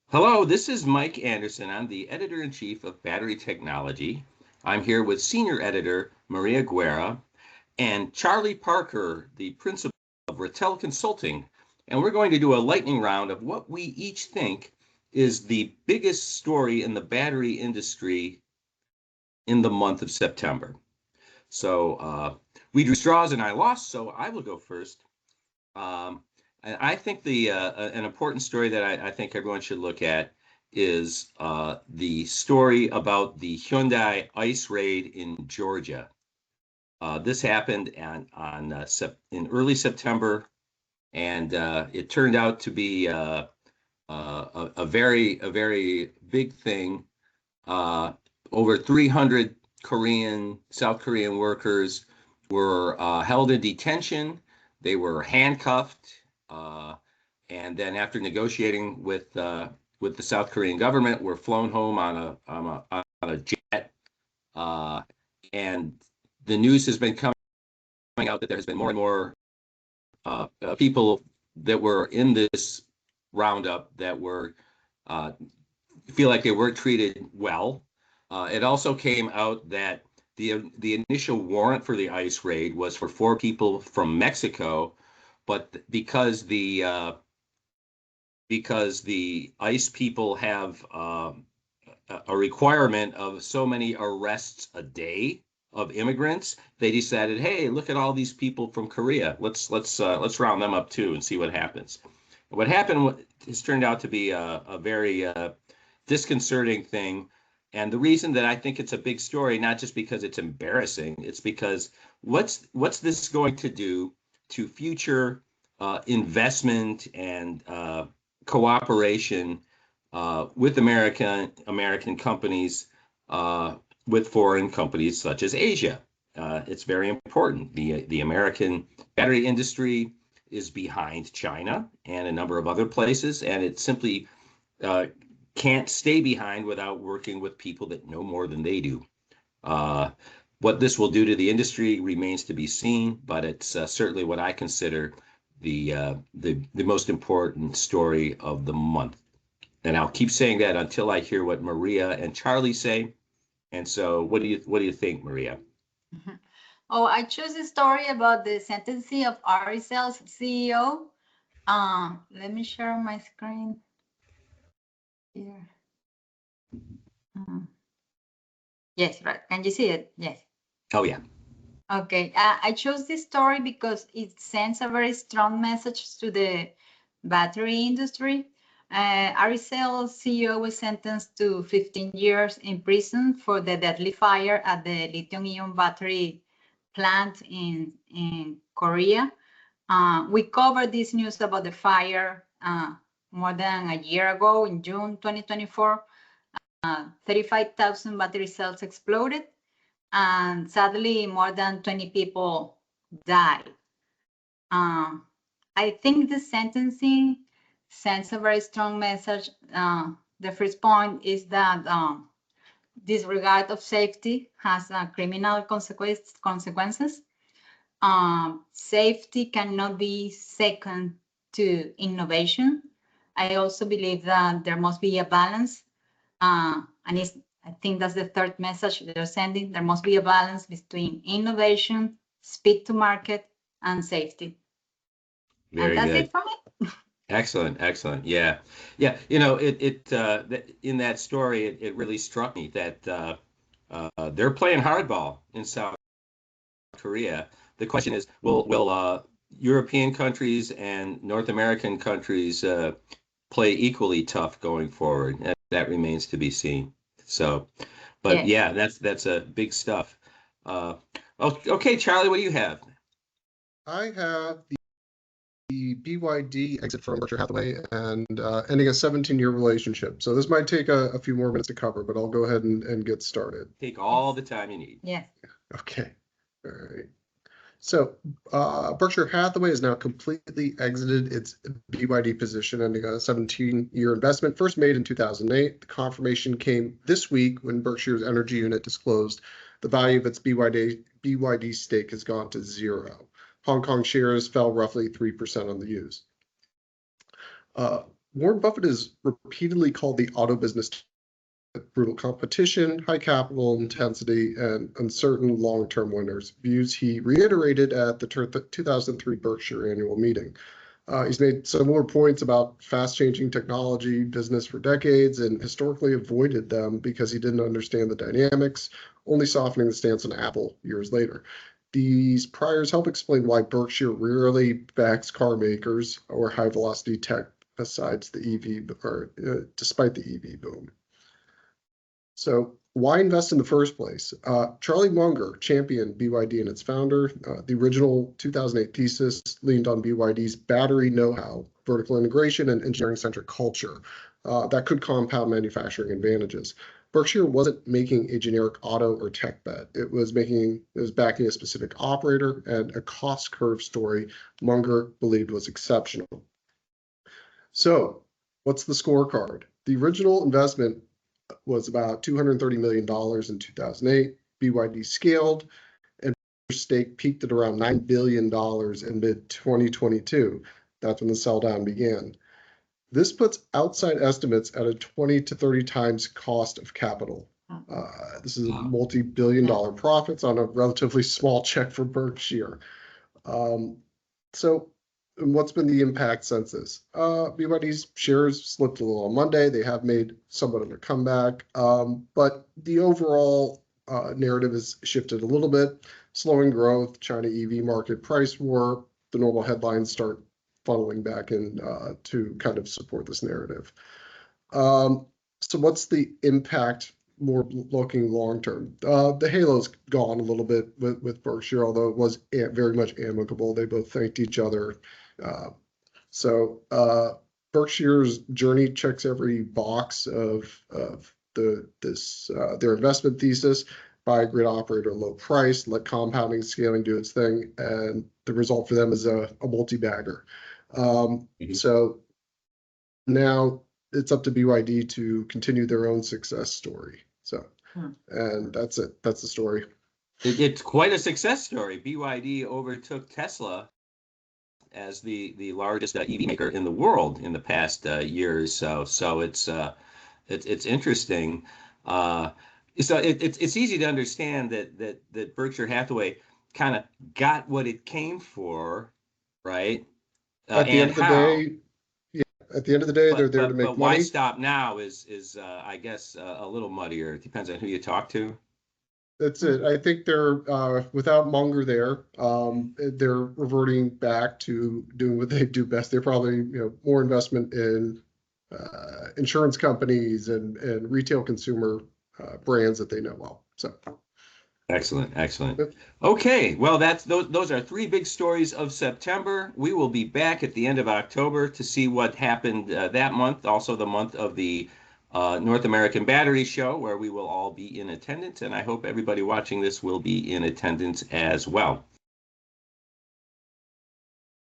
Hello, this is Mike Anderson. I'm the editor-in-chief of Battery Technology. I'm here with senior editor Maria Guerra and Charlie Parker, the principal of Ratel Consulting. And we're going to do a lightning round of what we each think is the biggest story in the battery industry in the month of September. So we drew straws and I lost, so I will go first. I think an important story that I think everyone should look at is the story about the Hyundai ICE raid in Georgia. This happened in early September, and it turned out to be a very big thing. Over 300 South Korean workers were held in detention. They were handcuffed. And then after negotiating with the South Korean government, were flown home on a jet. And the news has been coming out that there has been more and more people that were in this roundup that were feel like they weren't treated well. It also came out that the initial warrant for the ICE raid was for 4 people from Mexico, but because the ICE people have a requirement of so many arrests a day of immigrants, they decided, hey, look at all these people from Korea. Let's round them up too and see what happens. What happened has turned out to be a very disconcerting thing. And the reason that I think it's a big story, not just because it's embarrassing, it's because what's this going to do to future investment and cooperation with American companies with foreign companies such as Asia. It's very important. The American battery industry is behind China and a number of other places, and it simply can't stay behind without working with people that know more than they do. What this will do to the industry remains to be seen, but it's certainly what I consider the most important story of the month. And I'll keep saying that until I hear what Maria and Charlie say. And so, what do you think, Maria? Oh, I chose a story about the sentencing of Ratel's CEO. Let me share my screen here. Yes, right. Can you see it? Yes. Oh, yeah. Okay. I chose this story because it sends a very strong message to the battery industry. Ratel's CEO was sentenced to 15 years in prison for the deadly fire at the lithium-ion battery plant in Korea. We covered this news about the fire more than a year ago in June 2024. 35,000 battery cells exploded, and sadly, more than 20 people died. I think the sentencing sends a very strong message. The first point is that disregard of safety has criminal consequences. Safety cannot be second to innovation. I also believe that there must be a balance, and I think that's the third message they're sending. There must be a balance between innovation, speed to market, and safety. Very and that's good. it for me. Excellent. Yeah. You know, in that story, it really struck me that they're playing hardball in South Korea. The question is, will European countries and North American countries play equally tough going forward? That remains to be seen. So, but Yes. yeah, that's a big stuff. Okay, Charlie, what do you have? I have the BYD exit from Berkshire Hathaway and ending a 17-year relationship. So this might take a few more minutes to cover, but I'll go ahead and get started. Take all the time you need. Yes. Okay. All right. So Berkshire Hathaway has now completely exited its BYD position, ending a 17-year investment, first made in 2008. The confirmation came this week when Berkshire's energy unit disclosed the value of its BYD stake has gone to zero. Hong Kong shares fell roughly 3% on the news. Warren Buffett is repeatedly called the auto business brutal competition, high capital intensity, and uncertain long-term winners, views he reiterated at the 2003 Berkshire annual meeting. He's made similar points about fast-changing technology business for decades and historically avoided them because he didn't understand the dynamics, only softening the stance on Apple years later. These priors help explain why Berkshire rarely backs car makers or high-velocity tech besides the EV, or despite the EV boom. So why invest in the first place? Charlie Munger championed BYD and its founder. The original 2008 thesis leaned on BYD's battery know-how, vertical integration, and engineering-centric culture that could compound manufacturing advantages. Berkshire wasn't making a generic auto or tech bet. It was backing a specific operator and a cost curve story Munger believed was exceptional. So what's the scorecard? The original investment was about $230 million in 2008. BYD scaled, and stake peaked at around $9 billion in mid-2022. That's when the sell down began. This puts outside estimates at a 20 to 30 times cost of capital. This is multi-billion-dollar profits on a relatively small check for Berkshire. So what's been the impact since this? BYD's shares slipped a little on Monday. They have made somewhat of a comeback, but the overall narrative has shifted a little bit. Slowing growth, China EV market price war, the normal headlines start funneling back in to kind of support this narrative. So what's the impact more looking long term? The halo's gone a little bit with Berkshire, although it was very much amicable. They both thanked each other. Berkshire's journey checks every box of their investment thesis: buy a grid operator, low price, let compounding scaling do its thing, and the result for them is a multi-bagger. So now it's up to BYD to continue their own success story. So, and that's it. That's the story. It's quite a success story. BYD overtook Tesla as the largest EV maker in the world in the past year or so. So it's interesting. So it's easy to understand that Berkshire Hathaway kind of got what it came for, right? At the end of the day, at the end of the day, they're there to make money. But why stop now is I guess a little muddier. It depends on who you talk to. That's it. I think they're without Munger there, they're reverting back to doing what they do best. They're probably more investment in insurance companies and retail consumer brands that they know well. So excellent. Okay, well those are three big stories of September. We will be back at the end of October to see what happened that month, also the month of the North American Battery Show, where we will all be in attendance, and I hope everybody watching this will be in attendance as well.